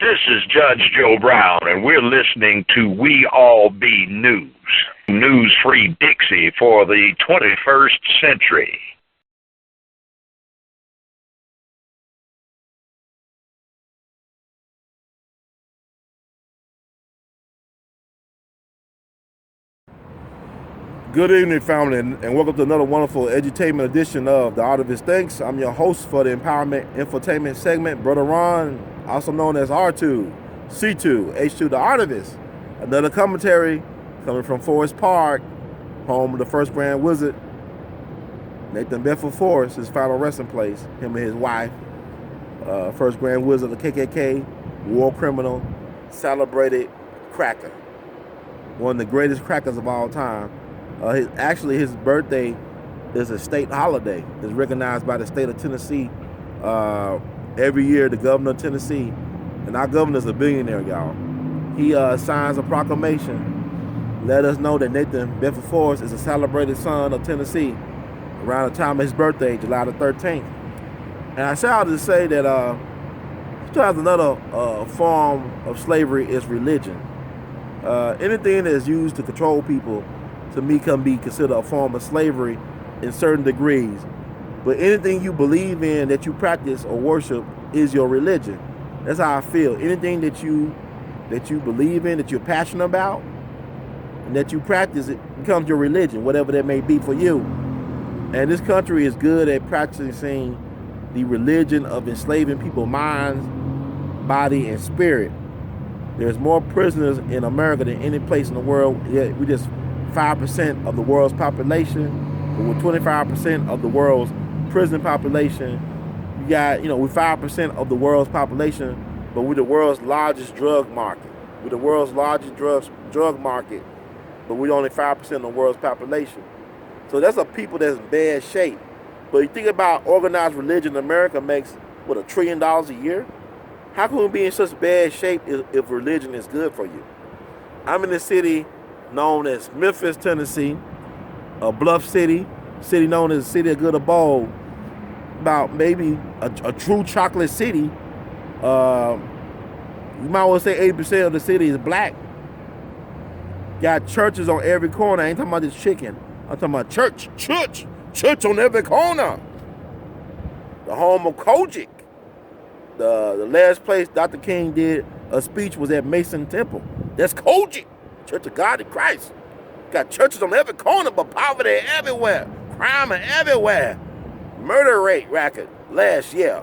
This is Judge Joe Brown, and we're listening to We All Be News. News-free Dixie for the 21st century. Good evening, family, and welcome to another wonderful edutainment edition of The Art of His Thinks. I'm your host for the Empowerment Infotainment segment, Brother Ron, also known as R2, C2, H2, The Art of His. Another commentary coming from Forest Park, home of the first Grand Wizard, Nathan Bedford Forrest, his final resting place, him and his wife, first Grand Wizard of the KKK, war criminal, celebrated cracker, one of the greatest crackers of all time. His birthday is a state holiday. It's recognized by the state of Tennessee. Every year, the governor of Tennessee, and our governor's a billionaire, y'all. He signs a proclamation, let us know that Nathan Bedford Forrest is a celebrated son of Tennessee around the time of his birthday, July the 13th. And I shouted to say that sometimes another form of slavery is religion. Anything that is used to control people, to me, can be considered a form of slavery in certain degrees. But anything you believe in, that you practice or worship, is your religion. That's how I feel. Anything that you believe in, that you're passionate about, and that you practice, it becomes your religion, whatever that may be for you. And this country is good at practicing the religion of enslaving people's minds, body, and spirit. There's more prisoners in America than any place in the world. Yet we just 5% of the world's population, but with 25% of the world's prison population. You got, we're 5% of the world's population, but we're the world's largest drug market. We're the world's largest drug market, but we're only 5% of the world's population. So that's a people that's in bad shape. But you think about organized religion, America makes, what, $1 trillion a year? How can we be in such bad shape if religion is good for you? I'm in the city known as Memphis, Tennessee, a bluff city known as the city of good abode, about maybe a true chocolate city. You might well say 80% of the city is black. Got churches on every corner. I ain't talking about this chicken. I'm talking about church on every corner. The home of Kojic. The last place Dr. King did a speech was at Mason Temple. That's Kojic. Church of God in Christ. Got churches on every corner, but poverty everywhere. Crime everywhere. Murder rate record last year.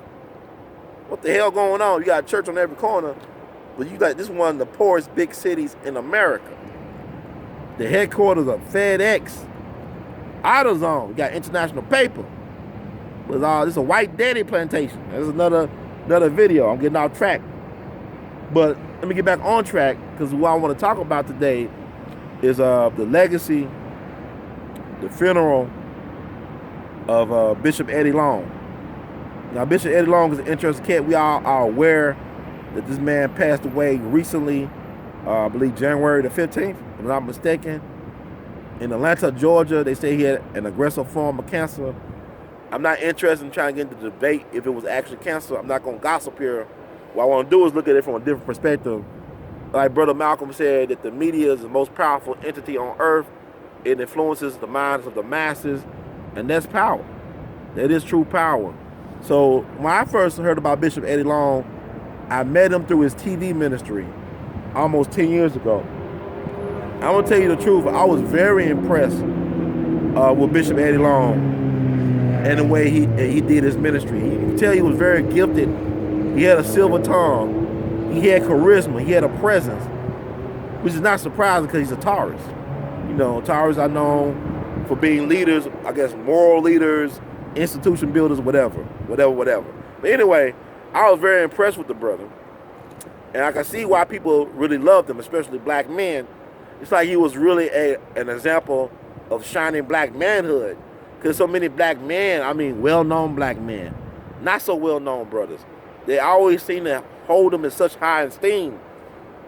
What the hell going on? You got a church on every corner, but you got this one of the poorest big cities in America. The headquarters of FedEx, AutoZone. You got International Paper. This is a white daddy plantation. There's another video. I'm getting off track. But let me get back on track, because what I want to talk about today is the legacy, the funeral of Bishop Eddie Long. Now, Bishop Eddie Long is an interesting cat. We all are aware that this man passed away recently, I believe January the 15th, if I'm not mistaken. In Atlanta, Georgia, they say he had an aggressive form of cancer. I'm not interested in trying to get into the debate if it was actually cancer. I'm not going to gossip here. What I want to do is look at it from a different perspective. Like Brother Malcolm said, that the media is the most powerful entity on earth. It influences the minds of the masses, and that's power. That is true power. So when I first heard about Bishop Eddie Long, I met him through his TV ministry almost 10 years ago. I'm going to tell you the truth. I was very impressed with Bishop Eddie Long and the way he did his ministry. You can tell he was very gifted. He had a silver tongue. He had charisma. He had a presence, which is not surprising because he's a Taurus. Taurus are known for being leaders, I guess moral leaders, institution builders, whatever. But anyway, I was very impressed with the brother. And I can see why people really loved him, especially black men. It's like he was really an example of shining black manhood. Because so many black men, well-known black men, not so well-known brothers, they always seem to hold him in such high esteem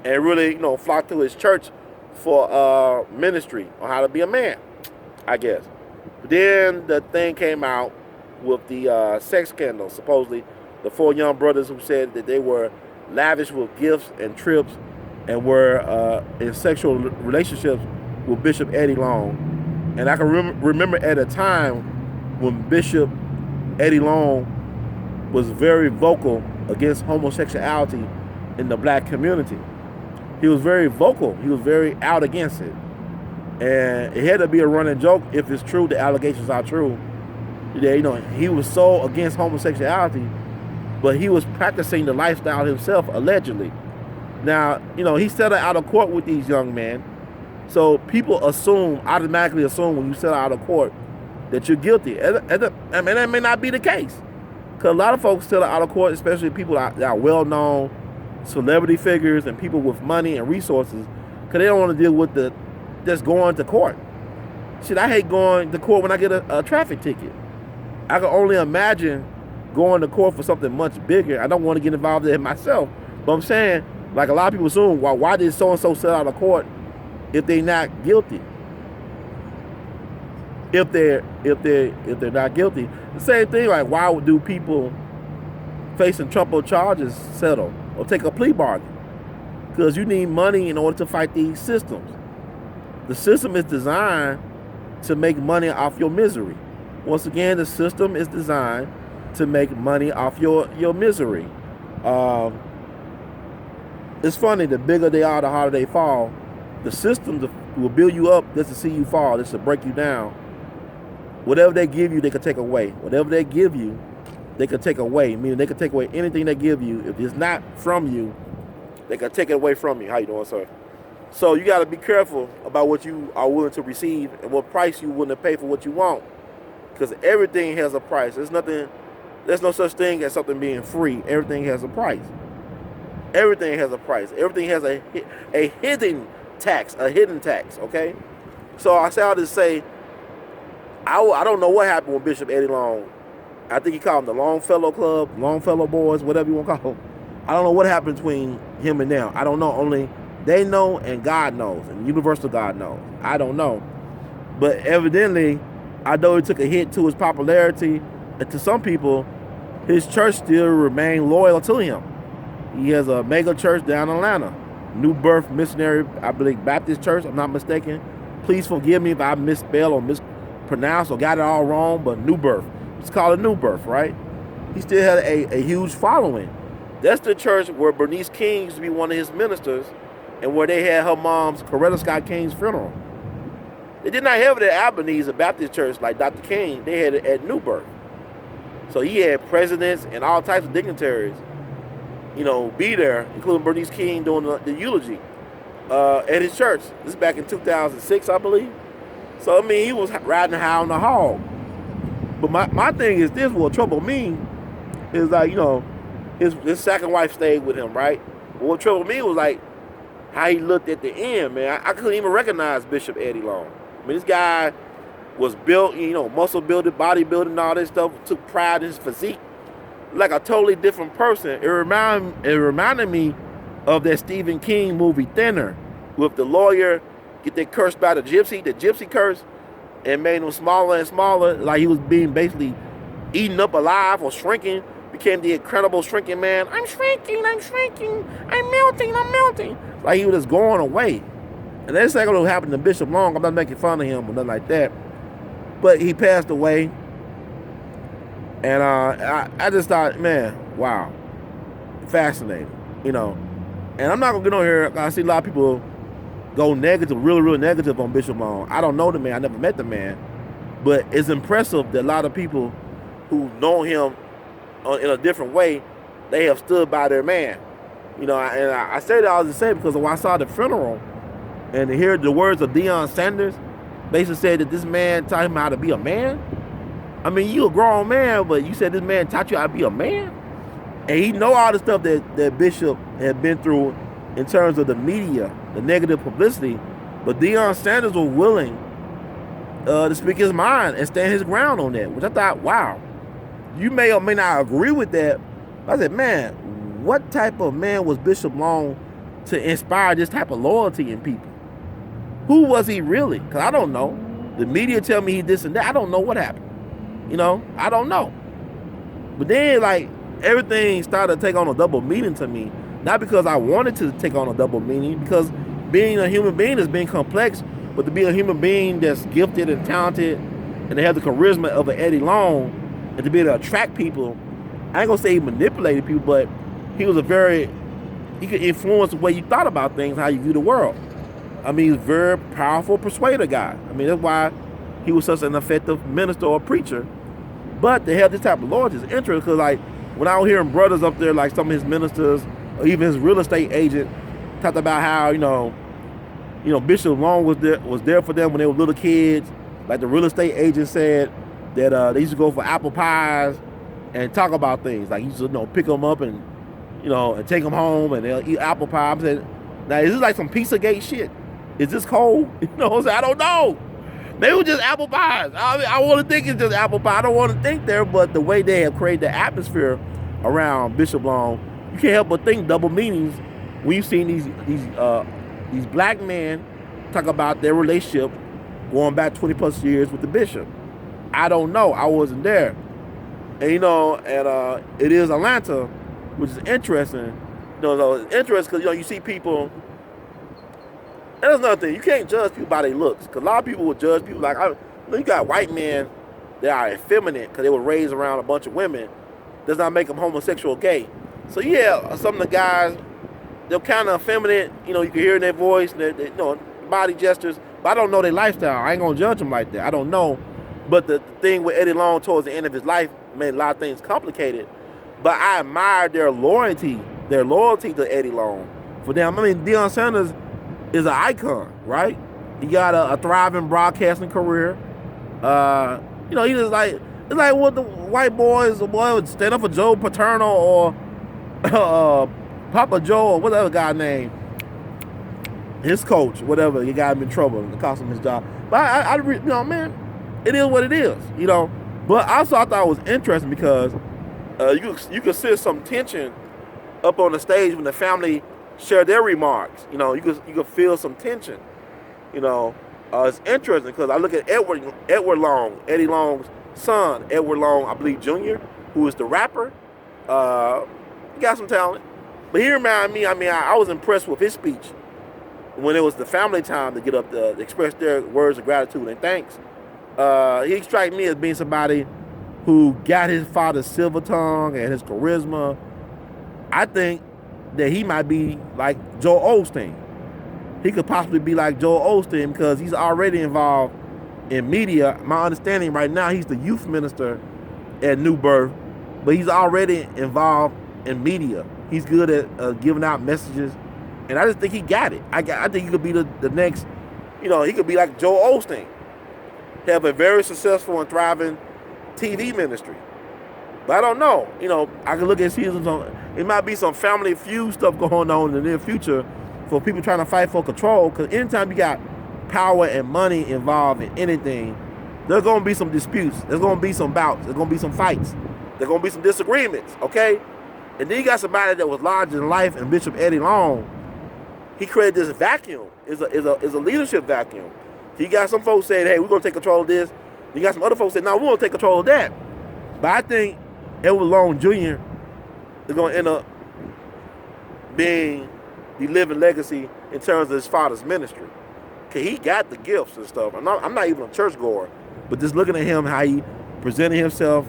and really, flock to his church for ministry on how to be a man, I guess. But then the thing came out with the sex scandal. Supposedly, the 4 young brothers who said that they were lavish with gifts and trips, and were in sexual relationships with Bishop Eddie Long. And I can remember at a time when Bishop Eddie Long was very vocal against homosexuality in the black community. He was very vocal. He was very out against it. And it had to be a running joke, if it's true, the allegations are true, that, he was so against homosexuality, but he was practicing the lifestyle himself, allegedly. Now, he settled out of court with these young men. So people automatically assume when you settle out of court that you're guilty. And that may not be the case. Because a lot of folks settle out of court, especially people that are well-known, celebrity figures and people with money and resources, because they don't want to deal with just going to court. Shit, I hate going to court when I get a traffic ticket. I can only imagine going to court for something much bigger. I don't want to get involved in it myself. But I'm saying, like a lot of people assume, why did so-and-so settle out of court if they're not guilty? If they're not guilty. The same thing, like, why do people facing trumped charges settle or take a plea bargain? Because you need money in order to fight these systems. The system is designed to make money off your misery. Once again, the system is designed to make money off your misery. It's funny, the bigger they are, the harder they fall. The systems will build you up just to see you fall, just to break you down. Whatever they give you, they can take away. Whatever they give you, they can take away. Meaning they can take away anything they give you. If it's not from you, they can take it away from you. How you doing, sir? So you got to be careful about what you are willing to receive and what price you're willing to pay for what you want. Because everything has a price. There's no such thing as something being free. Everything has a price. Everything has a price. Everything has a hidden tax, okay? So I say all this to say, I don't know what happened with Bishop Eddie Long. I think he called them the Longfellow Club, Longfellow Boys, whatever you want to call them. I don't know what happened between him and them. I don't know. Only they know and God knows, and universal God knows. I don't know. But evidently, I know he took a hit to his popularity, and to some people, his church still remained loyal to him. He has a mega church down in Atlanta, New Birth Missionary, I believe, Baptist Church, I'm not mistaken. Please forgive me if I misspell or mispronounced or got it all wrong, but New Birth. It's called a New Birth, right? He still had a huge following. That's the church where Bernice King used to be one of his ministers, and where they had her mom's, Coretta Scott King's, funeral. They did not have it at Ebenezer Baptist Church like Dr. King. They had it at New Birth. So he had presidents and all types of dignitaries, be there, including Bernice King doing the eulogy at his church. This is back in 2006, I believe. So, he was riding high on the hog. But my thing is this, what troubled me is like, his second wife stayed with him, right? But what troubled me was like how he looked at the end, man. I couldn't even recognize Bishop Eddie Long. This guy was built, muscle building, bodybuilding, all this stuff, took pride in his physique. Like a totally different person. It reminded me of that Stephen King movie Thinner, with the lawyer get that cursed by the gypsy curse, and made him smaller and smaller, like he was being basically eaten up alive or shrinking, became the incredible shrinking man. I'm shrinking, I'm melting. Like he was just going away. And that's not going to happen to Bishop Long. I'm not making fun of him or nothing like that. But he passed away. And I just thought, man, wow, fascinating, And I'm not going to get on here. I see a lot of people go negative, really negative on Bishop Long. I don't know the man. I never met the man. But it's impressive that a lot of people who know him in a different way, they have stood by their man. And I say that all to say because when I saw the funeral and to hear the words of Deion Sanders, basically said that this man taught him how to be a man. You a grown man, but you said this man taught you how to be a man? And he know all the stuff that Bishop had been through in terms of the media, the negative publicity. But Deion Sanders was willing to speak his mind and stand his ground on that, which I thought, wow. You may or may not agree with that. But I said, man, what type of man was Bishop Long to inspire this type of loyalty in people? Who was he really? Because I don't know. The media tell me he this and that. I don't know what happened. I don't know. But then, everything started to take on a double meaning to me Not because I wanted to take on a double meaning, because being a human being is being complex, but to be a human being that's gifted and talented and to have the charisma of an Eddie Long and to be able to attract people, I ain't gonna say he manipulated people, but he could influence the way you thought about things, how you view the world. I mean, he's a very powerful persuader guy. I mean, that's why he was such an effective minister or preacher. But to have this type of loyalty is interesting, because like when I was hearing brothers up there, like some of his ministers or even his real estate agent, talked about how, you know, Bishop Long was there for them when they were little kids. Like the real estate agent said that they used to go for apple pies and talk about things. Like he used to, pick them up and, and take them home and they'll eat apple pie. I'm saying, now is this like some Pizzagate shit? Is this cold? I don't know. Maybe it was just apple pies. I want to think it's just apple pie. I don't want to think there, but the way they have created the atmosphere around Bishop Long, you can't help but think double meanings. We've seen these black men talk about their relationship going back 20 plus years with the bishop. I don't know. I wasn't there. And it is Atlanta, which is interesting. It's interesting because you see people. And there's another thing, you can't judge people by their looks, because a lot of people will judge people like, you got white men that are effeminate because they were raised around a bunch of women. Does not make them homosexual or gay. So yeah, some of the guys, they're kind of effeminate. You can hear in their voice, their body gestures. But I don't know their lifestyle. I ain't gonna judge them like that. I don't know. But the thing with Eddie Long towards the end of his life made a lot of things complicated. But I admire their loyalty to Eddie Long. For them, Deion Sanders is an icon, right? He got a thriving broadcasting career. He just like, it's like what the white boys would stand up for Joe Paterno or Papa Joe or whatever guy name, his coach, whatever, he got him in trouble and it cost him his job. But man, it is what it is, But also I thought it was interesting because you could see some tension up on the stage when the family share their remarks. You could feel some tension. It's interesting because I look at Edward Long, Eddie Long's son, Edward Long, I believe Jr., who is the rapper. He got some talent. But he reminded me, I was impressed with his speech when it was the family time to get up to express their words of gratitude and thanks. He struck me as being somebody who got his father's silver tongue and his charisma. I think that he might be like Joel Osteen. He could possibly be like Joel Osteen because he's already involved in media. My understanding right now, he's the youth minister at New Birth, but he's already involved in media. He's good at giving out messages, and I just think he got it. I think he could be the next, he could be like Joel Osteen, have a very successful and thriving TV ministry. But I don't know. I can look at seasons on. It might be some family feud stuff going on in the near future for people trying to fight for control. Because anytime you got power and money involved in anything, there's going to be some disputes. There's going to be some bouts. There's going to be some fights. There's going to be some disagreements. Okay. And then you got somebody that was larger than life, and Bishop Eddie Long. He created this vacuum. Is a leadership vacuum. You got some folks saying, "Hey, we're going to take control of this." You got some other folks saying, "No, we want to take control of that." But I think Edward Long Jr. is going to end up being the living legacy in terms of his father's ministry. Because he got the gifts and stuff. I'm not even a churchgoer, but just looking at him, how he presented himself,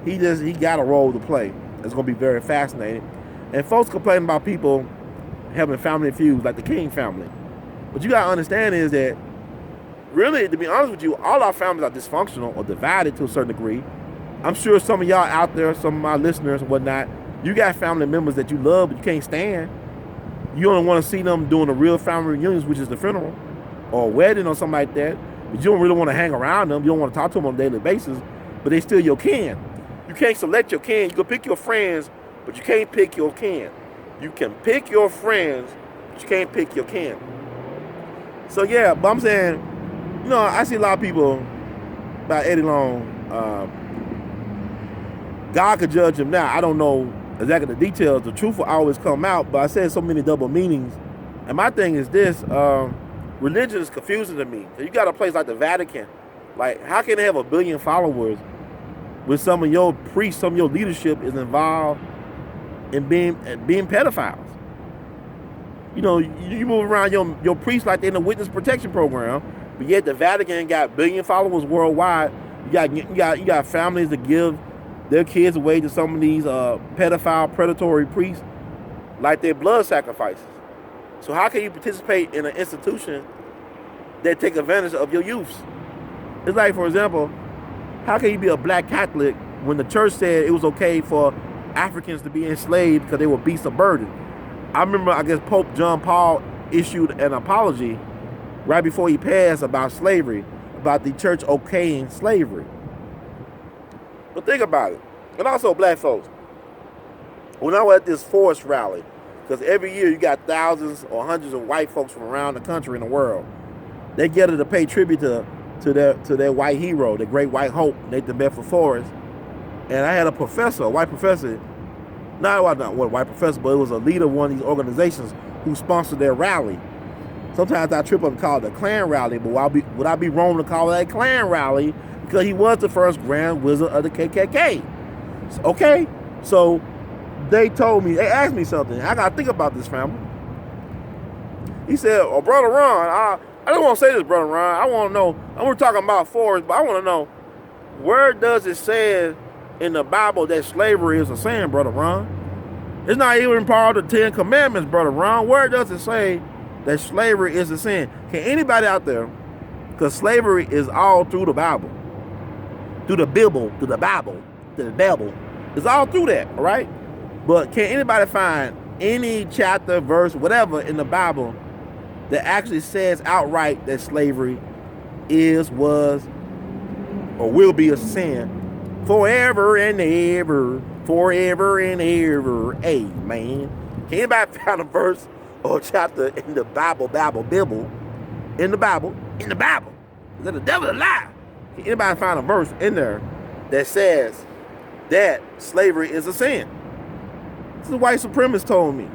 he got a role to play. It's going to be very fascinating. And folks complain about people having family feuds like the King family. What you got to understand is that, really, to be honest with you, all our families are dysfunctional or divided to a certain degree. I'm sure some of y'all out there, some of my listeners and whatnot, you got family members that you love but you can't stand. You don't want to see them doing a real family reunions, which is the funeral or a wedding or something like that. But you don't really want to hang around them. You don't want to talk to them on a daily basis, but they still your kin. You can't select your kin. You can pick your friends, but you can't pick your kin. You can pick your friends, but you can't pick your kin. So yeah, but I'm saying, I see a lot of people about Eddie Long. God could judge him now. I don't know exactly the details. The truth will always come out, but I said so many double meanings. And my thing is this, religion is confusing to me. You got a place like the Vatican. Like, how can they have 1 billion followers when some of your priests, some of your leadership is involved in being pedophiles? You know, you move around your priests like they're in the witness protection program, but yet the Vatican got billion followers worldwide. You got families that give their kids away to some of these pedophile, predatory priests like their blood sacrifices. So how can you participate in an institution that take advantage of your youths? It's like, for example, how can you be a black Catholic when the church said it was okay for Africans to be enslaved because they were beasts of burden? I remember, I guess, Pope John Paul issued an apology right before he passed about slavery, about the church okaying slavery. But think about it. And also, black folks, when I was at this forest rally, because every year you got thousands or hundreds of white folks from around the country and the world, they gather to pay tribute to their white hero, the great white hope, Nathan Bedford Forrest. And I had a professor, a white professor, not a white professor, but it was a leader of one of these organizations who sponsored their rally. Sometimes I trip up and call it a Klan rally, but would I be wrong to call it a Klan rally? Because he was the first Grand Wizard of the KKK. Okay? So they asked me something. I got to think about this, family. He said, oh, Brother Ron, I don't want to say this, Brother Ron. I want to know, we're talking about Forrest, but I want to know, where does it say in the Bible that slavery is a sin, Brother Ron? It's not even part of the 10 Commandments, Brother Ron. Where does it say that slavery is a sin? Can anybody out there, because slavery is all through the Bible, through the Bible, through the Bible, through the devil. It's all through that, all right? But can anybody find any chapter, verse, whatever in the Bible that actually says outright that slavery was, or will be a sin forever and ever, forever and ever, amen? Can anybody find a verse or chapter in the Bible, in the Bible, is that the devil a lie? Can anybody find a verse in there that says that slavery is a sin? This is what white supremacist told me.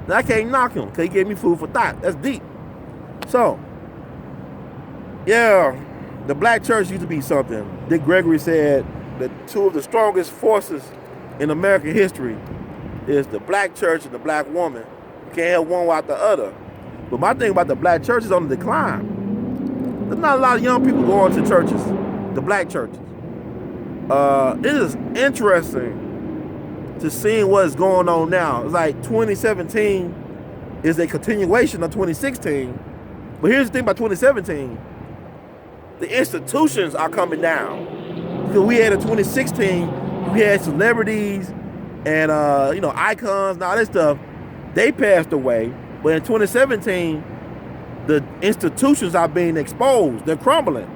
And I can't knock him because he gave me food for thought. That's deep. So, yeah, the black church used to be something. Dick Gregory said that two of the strongest forces in American history is the black church and the black woman. You can't have one without the other. But my thing about the black church is on the decline. There's not a lot of young people going to churches, the black churches. It is interesting to see what's going on now. It's like 2017 is a continuation of 2016. But here's the thing about 2017. The institutions are coming down. Because we had in 2016, we had celebrities and icons and all this stuff. They passed away. But in 2017, the institutions are being exposed. They're crumbling.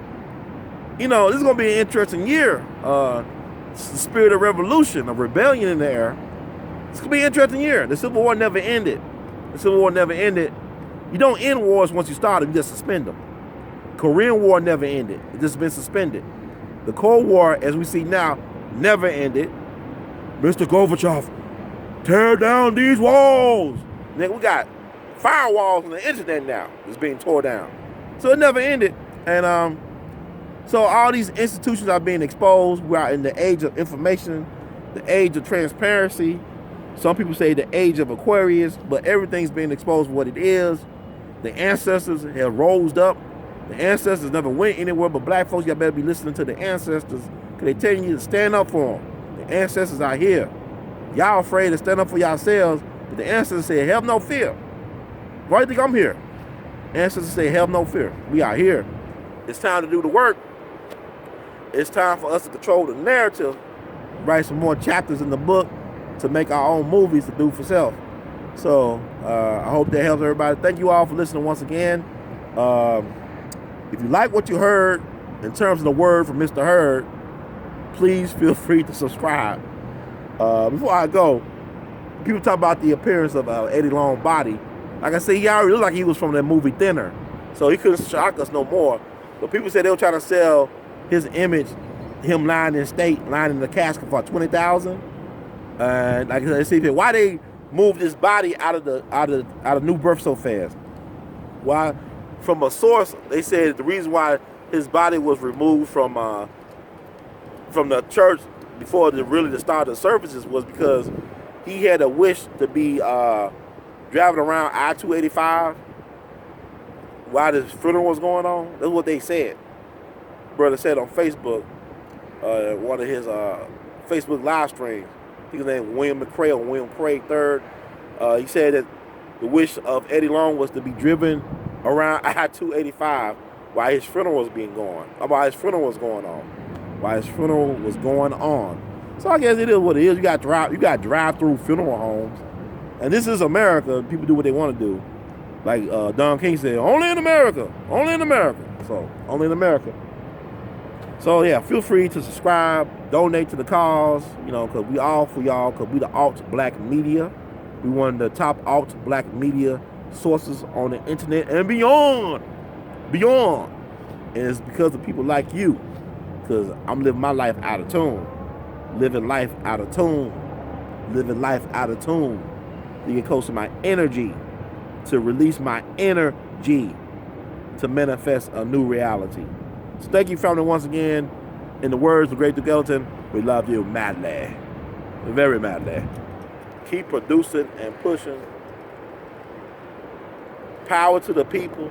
This is going to be an interesting year. It's the spirit of revolution, of rebellion in the air. It's going to be an interesting year. The Civil War never ended. You don't end wars once you start them, you just suspend them. Korean War never ended. It just been suspended. The Cold War, as we see now, never ended. Mr. Gorbachev, tear down these walls. Then we got firewalls on the internet now. It's being torn down. So it never ended. And so all these institutions are being exposed. We are in the age of information, the age of transparency. Some people say the age of Aquarius, but everything's being exposed for what it is. The ancestors have rose up. The ancestors never went anywhere, but black folks, y'all better be listening to the ancestors because they telling you to stand up for them. The ancestors are here. Y'all afraid to stand up for yourselves, but the ancestors say, have no fear. Why do you think I'm here? Ancestors say, have no fear. We are here. It's time to do the work. It's time for us to control the narrative, write some more chapters in the book to make our own movies to do for self. So I hope that helps everybody. Thank you all for listening once again. If you like what you heard in terms of the word from Mr. Hurd, please feel free to subscribe. Before I go, people talk about the appearance of Eddie Long body. Like I said, he already looked like he was from that movie Thinner, so he couldn't shock us no more. But people said they were trying to sell his image, him lying in state, lying in the casket for $20,000. And like I said, why they moved his body out of New Birth so fast? Why? From a source, they said the reason why his body was removed from the church before the start of the services was because he had a wish to be driving around I-285 while this funeral was going on. That's what they said. Brother said on Facebook, one of his Facebook live streams. I think his name was William McCray or William Craig III. He said that the wish of A.L.L was to be driven around I-285 while his funeral was while his funeral was going on. So I guess it is what it is. You got drive through funeral homes, and this is America. People do what they want to do. Like Don King said, only in America. So only in America. So yeah, feel free to subscribe, donate to the cause, because we all for y'all, because we the alt black media. We one of the top alt black media sources on the internet and beyond. And it's because of people like you, because I'm living my life out of tune. Living life out of tune. To get close to my energy, to release my energy, to manifest a new reality. So thank you, family, once again. In the words of Great Duke Ellington, we love you madly. Very madly. Keep producing and pushing. Power to the people.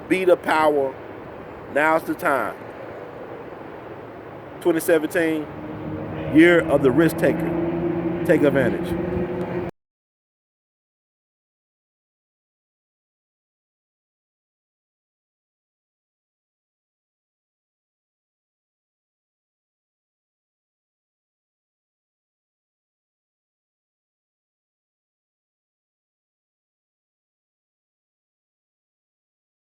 Be the power. Now's the time. 2017, year of the risk taker. Take advantage.